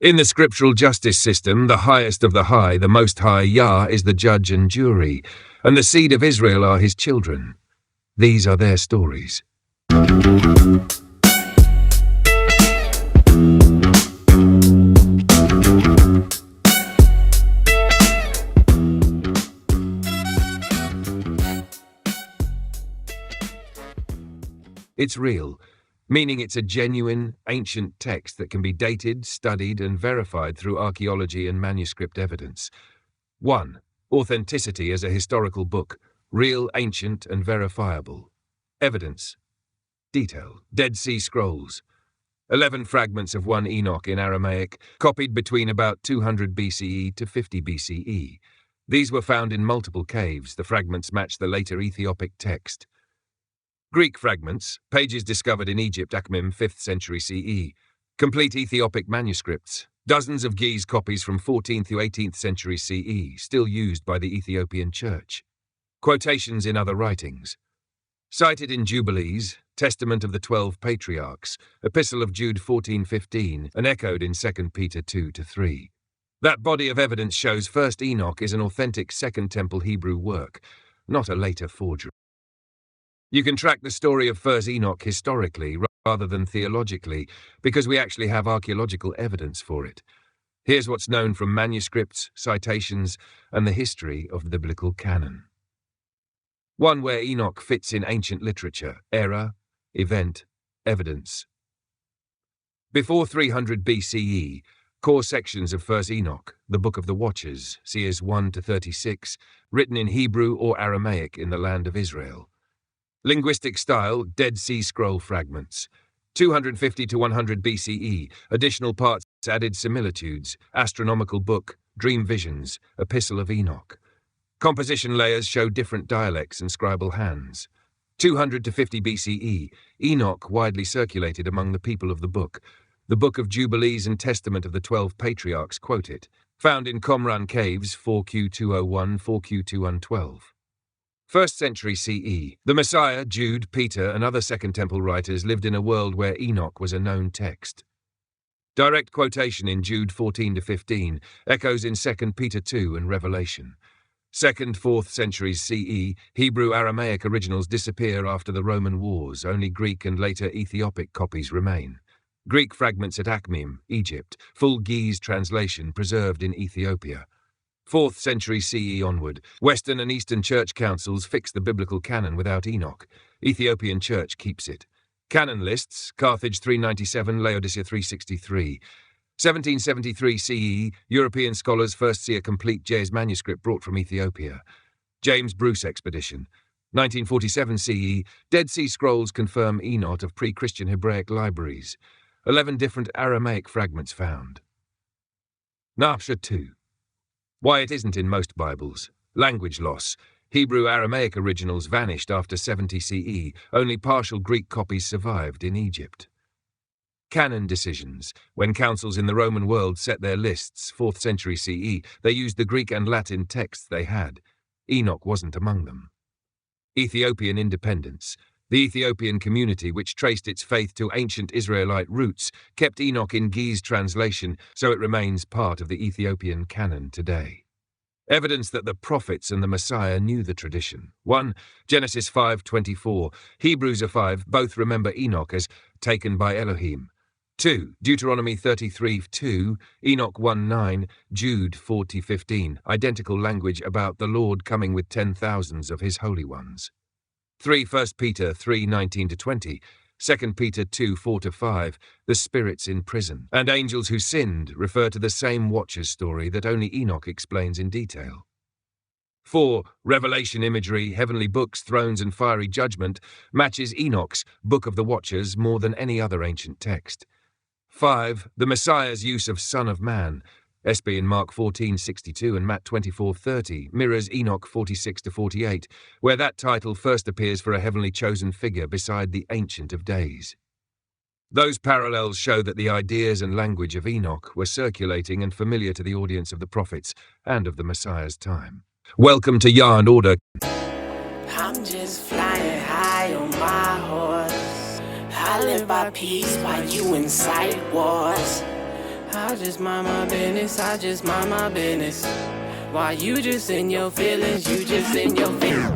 In the scriptural justice system, the highest of the high, the Most High, Yah, is the judge and jury, and the seed of Israel are his children. These are their stories. It's real, meaning it's a genuine, ancient text that can be dated, studied, and verified through archaeology and manuscript evidence. 1. Authenticity as a historical book, real, ancient, and verifiable. Evidence. Detail. Dead Sea Scrolls. 11 fragments of 1 Enoch in Aramaic, copied between about 200 BCE to 50 BCE. These were found in multiple caves. The fragments match the later Ethiopic text. Greek fragments, pages discovered in Egypt, Akhmim, 5th century CE. Complete Ethiopic manuscripts, dozens of Ge'ez copies from 14th to 18th century CE, still used by the Ethiopian Church. Quotations in other writings. Cited in Jubilees, Testament of the 12 Patriarchs, Epistle of Jude 14:15, and echoed in 2 Peter 2-3. That body of evidence shows 1st Enoch is an authentic Second Temple Hebrew work, not a later forgery. You can track the story of 1st Enoch historically rather than theologically, because we actually have archaeological evidence for it. Here's what's known from manuscripts, citations, and the history of the biblical canon. 1. Where Enoch fits in ancient literature: era, event, evidence. Before 300 BCE, core sections of 1st Enoch, the Book of the Watchers, Cs 1-36, written in Hebrew or Aramaic in the land of Israel. Linguistic style, Dead Sea Scroll fragments. 250 to 100 BCE, additional parts added: similitudes, astronomical book, dream visions, Epistle of Enoch. Composition layers show different dialects and scribal hands. 200 to 50 BCE, Enoch widely circulated among the people of the book. The Book of Jubilees and Testament of the 12 Patriarchs quote it. Found in Qumran Caves, 4Q201, 4Q2112. 1st century CE, the Messiah, Jude, Peter, and other Second Temple writers lived in a world where Enoch was a known text. Direct quotation in Jude 14-15 echoes in 2 Peter 2 and Revelation. 2nd, 4th centuries CE, Hebrew Aramaic originals disappear after the Roman Wars. Only Greek and later Ethiopic copies remain. Greek fragments at Akhmim, Egypt, full Ge'ez translation preserved in Ethiopia. 4th century CE onward, Western and Eastern church councils fix the biblical canon without Enoch. Ethiopian church keeps it. Canon lists: Carthage 397, Laodicea 363. 1773 CE, European scholars first see a complete Ge'ez manuscript brought from Ethiopia. James Bruce expedition. 1947 CE, Dead Sea Scrolls confirm Enoch of pre-Christian Hebraic libraries. 11 different Aramaic fragments found. Napsha 2. Why it isn't in most Bibles. Language loss. Hebrew Aramaic originals vanished after 70 CE. Only partial Greek copies survived in Egypt. Canon decisions. When councils in the Roman world set their lists, 4th century CE, they used the Greek and Latin texts they had. Enoch wasn't among them. Ethiopian independence. The Ethiopian community, which traced its faith to ancient Israelite roots, kept Enoch in Ge'ez translation, so it remains part of the Ethiopian canon today. Evidence that the prophets and the Messiah knew the tradition. 1. Genesis 5:24, Hebrews 5, both remember Enoch as taken by Elohim. 2. Deuteronomy 33:2, Enoch 1:9, Jude 40:15, identical language about the Lord coming with 10,000s of his holy ones. 3. 1 Peter 3:19-20, 2 Peter 2:4-5, the spirits in prison, and angels who sinned refer to the same Watchers story that only Enoch explains in detail. 4. Revelation imagery, heavenly books, thrones, and fiery judgment matches Enoch's Book of the Watchers more than any other ancient text. 5. The Messiah's use of Son of Man, SB in Mark 14:62 and Matt 24:30, mirrors Enoch 46-48, where that title first appears for a heavenly chosen figure beside the Ancient of Days. Those parallels show that the ideas and language of Enoch were circulating and familiar to the audience of the prophets and of the Messiah's time. Welcome to Yah and Order. I'm just flying high on my horse. I live by peace while you incite wars. I just mind my business, I just mind my business. Why you just in your feelings, you just in your feelings.